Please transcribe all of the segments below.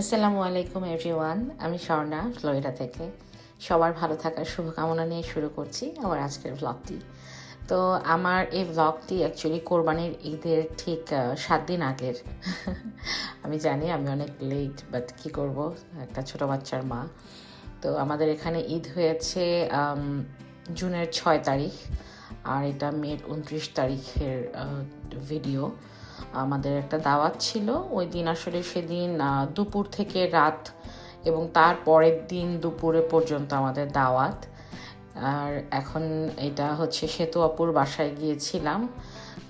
আসসালামু আলাইকুম এভরিওয়ান। আমি স্বর্ণা ফ্লোরিডা থেকে। সবার ভালো থাকার শুভকামনা নিয়ে শুরু করছি আমার আজকের ভ্লগটি। তো আমার এই ভ্লগটি অ্যাকচুয়ালি কোরবানির ঈদের ঠিক 7 দিন আগের। আমি জানি আমি অনেক লেট, বাট কী করব, একটা ছোটো বাচ্চার মা। তো আমাদের এখানে ঈদ হয়েছে জুনের 6 তারিখ, আর এটা মের 29 তারিখের ভিডিও। আমাদের একটা দাওয়াত ছিল ওই দিন, আসলে সেদিন দুপুর থেকে রাত এবং তার পরের দিন দুপুরে পর্যন্ত আমাদের দাওয়াত। আর এখন এটা হচ্ছে সেতু অপুর বাসায় গিয়েছিলাম,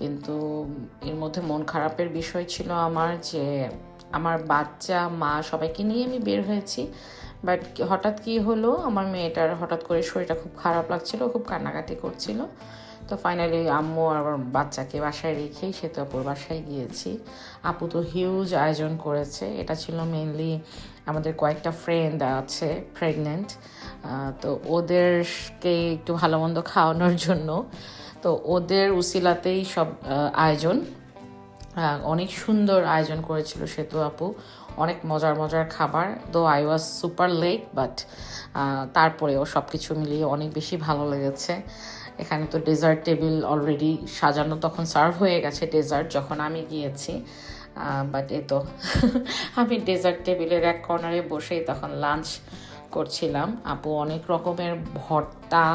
কিন্তু এর মধ্যে মন খারাপের বিষয় ছিল আমার, যে আমার বাচ্চা মা সবাইকে নিয়ে আমি বের হয়েছি, বাট হঠাৎ কী হলো, আমার মেয়েটার হঠাৎ করে শরীরটা খুব খারাপ লাগছিল, খুব কান্নাকাটি করছিল। তো ফাইনালি আম্মু আর আমার বাচ্চাকে বাসায় রেখেই সেতু আপুর বাসায় গিয়েছি। আপু তো হিউজ আয়োজন করেছে। এটা ছিল মেনলি আমাদের কয়েকটা ফ্রেন্ড আছে প্রেগনেন্ট, তো ওদেরকে একটু ভালো মন্দ খাওয়ানোর জন্য। তো ওদের উসিলাতেই সব আয়োজন, অনেক সুন্দর আয়োজন করেছিল সেতু আপু। অনেক মজার মজার খাবার, though I was super late, but তারপরেও সব কিছু মিলিয়ে অনেক বেশি ভালো লেগেছে। এখানে তো ডেজার্ট টেবিল অলরেডি সাজানো, তখন সার্ভ হয়ে গেছে ডেজার্ট যখন আমি গিয়েছি। বাট এ তো আমি ডেজার্ট টেবিলের এক কর্নারে বসেই তখন লাঞ্চ করছিলাম। আপু অনেক রকমের ভর্তা,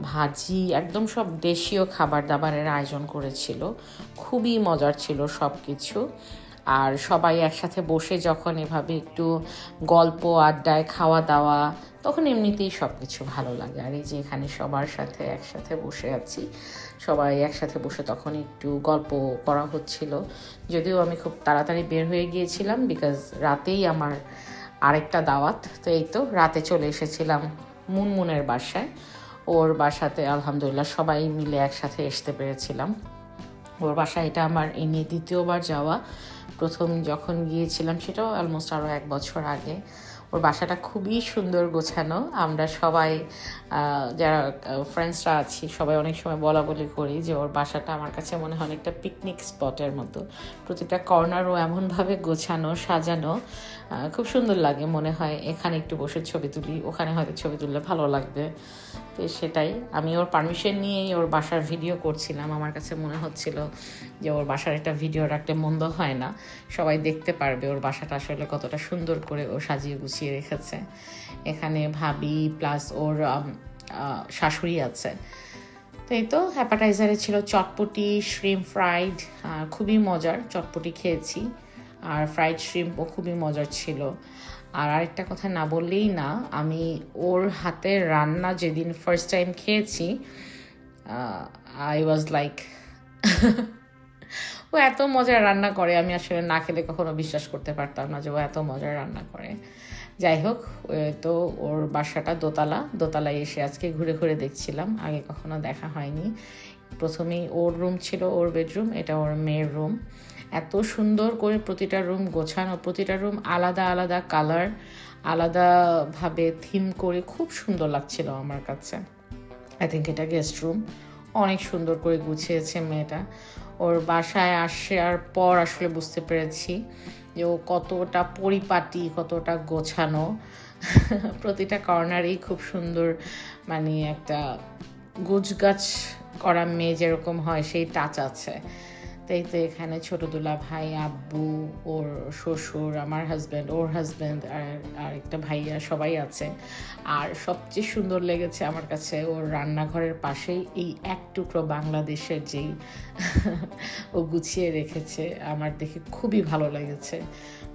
ভাজি, একদম সব দেশীয় খাবার দাবারের আয়োজন করেছিল। খুবই মজার ছিল সব কিছু। আর সবাই একসাথে বসে যখন এভাবে একটু গল্প আড্ডায় খাওয়া দাওয়া, তখন এমনিতেই সব কিছু ভালো লাগে। আর এই যে এখানে সবার সাথে একসাথে বসে আছি, সবাই একসাথে বসে তখন একটু গল্প করা হচ্ছিল। যদিও আমি খুব তাড়াতাড়ি বের হয়ে গিয়েছিলাম, বিকজ রাতেই আমার আরেকটা দাওয়াত। তো এই তো রাতে চলে এসেছিলাম মুনমুনের বাসায়। ওর বাসাতে আলহামদুলিল্লাহ সবাই মিলে একসাথে আসতে পেরেছিলাম। ওর বাসায় এটা আমার এই নিয়ে দ্বিতীয়বার যাওয়া। প্রথম যখন গিয়েছিলাম সেটাও অলমোস্ট আরও 1 বছর আগে। ওর বাসাটা খুবই সুন্দর গোছানো। আমরা সবাই যারা ফ্রেন্ডসরা আছি সবাই অনেক সময় বলা বলি করি যে ওর বাসাটা আমার কাছে মনে হয় অনেকটা পিকনিক স্পটের মতো। প্রতিটা কর্নারও এমনভাবে গোছানো সাজানো, খুব সুন্দর লাগে। মনে হয় এখানে একটু বসে ছবি তুলি, ওখানে হয়তো ছবি তুললে ভালো লাগবে। তো সেটাই, আমি ওর পারমিশন নিয়েই ওর বাসার ভিডিও করছিলাম। আমার কাছে মনে হচ্ছিল যে ওর বাসার একটা ভিডিও রাখলে মন্দ হয় না, সবাই দেখতে পারবে ওর বাসাটা আসলে কতটা সুন্দর করে ও সাজিয়ে গুছিয়ে রেখেছে। এখানে ভাবি প্লাস ওর শাশুড়ি আছে। তো এই তো অ্যাপাটাইজারে ছিল চটপটি, শ্রিম ফ্রাইড, খুবই মজার। চটপটি খেয়েছি, আর ফ্রাইড শ্রিম্পও খুবই মজার ছিল। আর আরেকটা কথা না বললেই না, আমি ওর হাতের রান্না যেদিন ফার্স্ট টাইম খেয়েছি, আই ওয়াজ লাইক ও এত মজার রান্না করে, আমি আসলে না খেলে কখনো বিশ্বাস করতে পারতাম না যে ও এত মজার রান্না করে। যাই হোক, তো ওর বাসাটা দোতলায় এসে আজকে ঘুরে ঘুরে দেখছিলাম, আগে কখনো দেখা হয়নি। প্রথমেই ওর রুম ছিল, ওর বেডরুম, এটা ওর মেয়ের রুম। এত সুন্দর করে প্রতিটা রুম গোছানো, প্রতিটা রুম আলাদা আলাদা কালার, আলাদাভাবে থিম করে খুব সুন্দর লাগছিল আমার কাছে। আই থিঙ্ক এটা গেস্ট রুম। অনেক সুন্দর করে গুছিয়েছে মেয়েটা। ওর বাসায় আসার পর আসলে বুঝতে পেরেছি যে ও কতটা পরিপাটি, কতটা গোছানো। প্রতিটা কর্নারেই খুব সুন্দর, মানে একটা গুছগাছ করা মেয়ে যেরকম হয় সেই টাচ আছে। তাই তো এখানে ছোটো দুলা ভাই, আব্বু, ওর শ্বশুর, আমার হাজব্যান্ড, ওর হাজব্যান্ড, আর একটা ভাইয়া, সবাই আছে। আর সবচেয়ে সুন্দর লেগেছে আমার কাছে ওর রান্নাঘরের পাশেই এই এক টুকরো বাংলাদেশের যেই ও গুছিয়ে রেখেছে, আমার দেখে খুবই ভালো লেগেছে।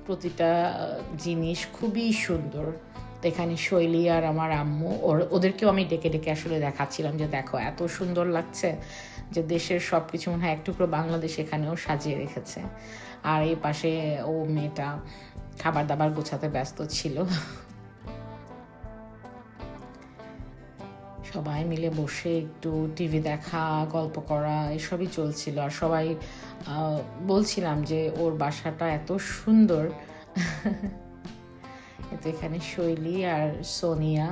প্রতিটা জিনিস খুবই সুন্দর। এখানে শৈলী আর আমার আম্মু, ওদেরকেও আমি ডেকে ডেকে আসলে দেখাচ্ছিলাম যে দেখো এত সুন্দর লাগছে, যে দেশের সব কিছু মনে হয় এক টুকরো বাংলাদেশ এখানেও সাজিয়ে রেখেছে। আর এই পাশে ও মেয়েটা খাবার দাবার গোছাতে ব্যস্ত ছিল। সবাই মিলে বসে একটু টিভি দেখা, গল্প করা, এসবই চলছিল। আর সবাই বলছিলাম যে ওর বাসাটা এত সুন্দর। তো এখানে শৈলী আর সোনিয়া,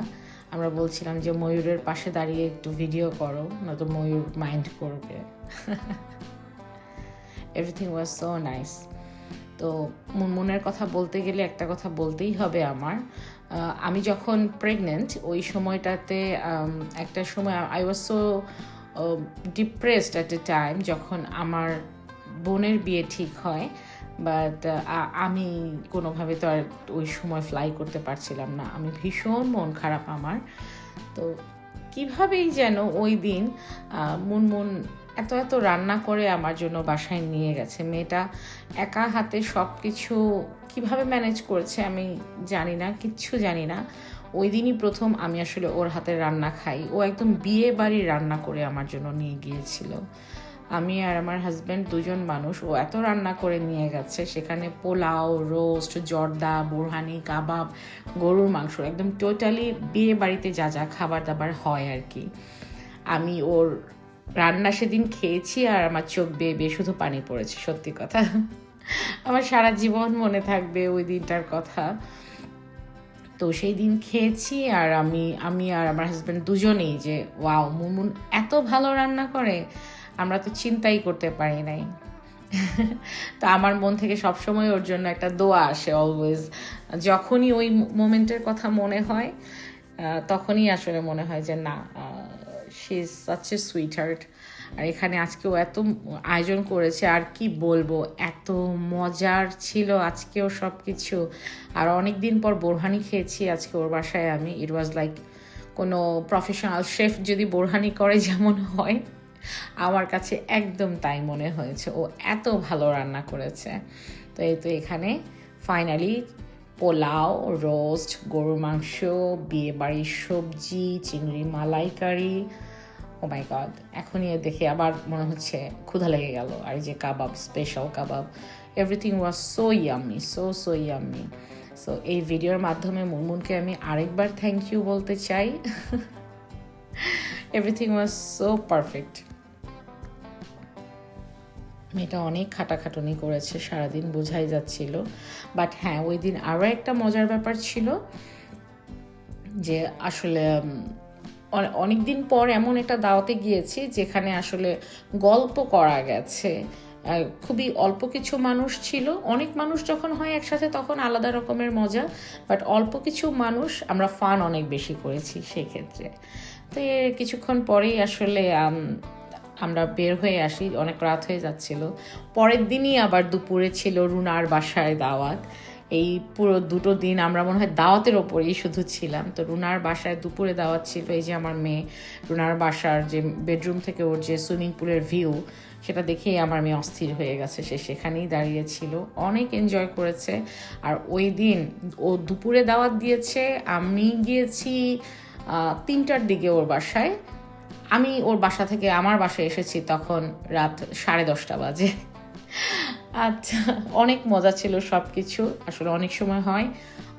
আমরা বলছিলাম যে ময়ূরের পাশে দাঁড়িয়ে একটু ভিডিও করো, নয়তো ময়ূর মাইন্ড করবে। Everything was so nice. তো মুনমুনের কথা বলতে গেলে একটা কথা বলতেই হবে আমার। আমি যখন প্রেগনেন্ট ওই সময়টাতে একটা সময় I was so depressed at a time যখন আমার বোনের বিয়ে ঠিক হয়, বাট আমি কোনোভাবে তো আর ওই সময় ফ্লাই করতে পারছিলাম না। আমি ভীষণ মন খারাপ আমার। তো কীভাবেই যেন ওই দিন মুনমুন এত এত রান্না করে আমার জন্য বাসায় নিয়ে গেছে। মেয়েটা একা হাতে সব কিছু কীভাবে ম্যানেজ করেছে আমি জানি না, কিচ্ছু জানি না। ওই দিনই প্রথম আমি আসলে ওর হাতের রান্না খাই। ও একদম বিয়ে বাড়ির রান্না করে আমার জন্য নিয়ে গিয়েছিল। আমি আর আমার হাজব্যান্ড দুজন মানুষ, ও এত রান্না করে নিয়ে গেছে, সেখানে পোলাও, রোস্ট, জর্দা, বোরহানি, কাবাব, গরুর মাংস, একদম টোটালি বিয়ে বাড়িতে যা যা খাবার দাবার হয় আর কি। আমি ওর রান্না সেদিন খেয়েছি আর আমার চোখ বেয়ে বেয়ে শুধু পানি পড়েছে, সত্যি কথা। আমার সারা জীবন মনে থাকবে ওই দিনটার কথা। তো সেই দিন খেয়েছি আর আমি আর আমার হাজব্যান্ড দুজনেই যে ওয়াও, মুনমুন এত ভালো রান্না করে, আমরা তো চিন্তাই করতে পারি নাই। তো আমার মন থেকে সবসময় ওর জন্য একটা দোয়া আসে অলওয়েজ। যখনই ওই মোমেন্টের কথা মনে হয় তখনই আসলে মনে হয় যে না, she is such a sweetheart. আর এখানে আজকেও এত আয়োজন করেছে, আর কি বলবো, এত মজার ছিল আজকেও সব কিছু। আর অনেক দিন পর বোরহানি খেয়েছি আজকে ওর বাসায় আমি। ইট ওয়াজ লাইক কোনো প্রফেশনাল শেফ যদি বোরহানি করে যেমন হয়, আমার কাছে একদম তাই মনে হয়েছে। ও এত ভালো রান্না করেছে। তো এই তো এখানে ফাইনালি পোলাও, রোস্ট, গরুর মাংস, বিয়ে বাড়ির সবজি, চিংড়ি মালাইকারি, ও মাই গড, এখনই দেখে আবার মনে হচ্ছে ক্ষুধা লেগে গেল। আর এই যে কাবাব, স্পেশাল কাবাব, everything was so yummy, so yummy. So এই ভিডিওর মাধ্যমে মুনমুনকে আমি আরেকবার থ্যাংক ইউ বলতে চাই। Everything was so perfect. মেয়েটা অনেক খাটাখাটুনি করেছে সারাদিন, বোঝাই যাচ্ছিল। বাট হ্যাঁ, ওই দিন আরও একটা মজার ব্যাপার ছিল যে আসলে অনেক দিন পর এমন একটা দাওয়াতে গিয়েছি যেখানে আসলে গল্প করা গেছে। খুবই অল্প কিছু মানুষ ছিল। অনেক মানুষ যখন হয় একসাথে তখন আলাদা রকমের মজা, বাট অল্প কিছু মানুষ, আমরা ফান অনেক বেশি করেছি সেই ক্ষেত্রে। তো এর কিছুক্ষণ পরেই আসলে আমরা বের হয়ে আসি, অনেক রাত হয়ে যাচ্ছিল। পরের দিনই আবার দুপুরে ছিল রুনার বাসায় দাওয়াত। এই পুরো দুটো দিন আমরা মনে হয় দাওয়াতের ওপরেই শুধু ছিলাম। তো রুনার বাসায় দুপুরে দাওয়াত ছিল। এই যে আমার মেয়ে, রুনার বাসার যে বেডরুম থেকে ওর যে সুইমিং পুলের ভিউ, সেটা দেখেই আমার মেয়ে অস্থির হয়ে গেছে। সে সেখানেই দাঁড়িয়েছিল, অনেক এনজয় করেছে। আর ওই দিন ও দুপুরে দাওয়াত দিয়েছে, আমি গিয়েছি 3টার দিকে ওর বাসায়। আমি ওর বাসা থেকে আমার বাসায় এসেছি তখন রাত 10:30 বাজে। আচ্ছা, অনেক মজা ছিল সব কিছু। আসলে অনেক সময় হয়,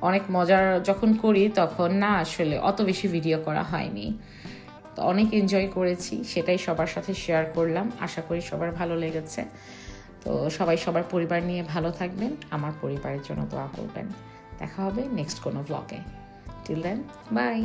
অনেক মজার যখন করি তখন না আসলে অত বেশি ভিডিও করা হয়নি। তো অনেক এনজয় করেছি, সেটাই সবার সাথে শেয়ার করলাম। আশা করি সবার ভালো লেগেছে। তো সবাই সবার পরিবার নিয়ে ভালো থাকবেন, আমার পরিবারের জন্য দোয়া করবেন। দেখা হবে নেক্সট কোনো ব্লগে। Till then, by.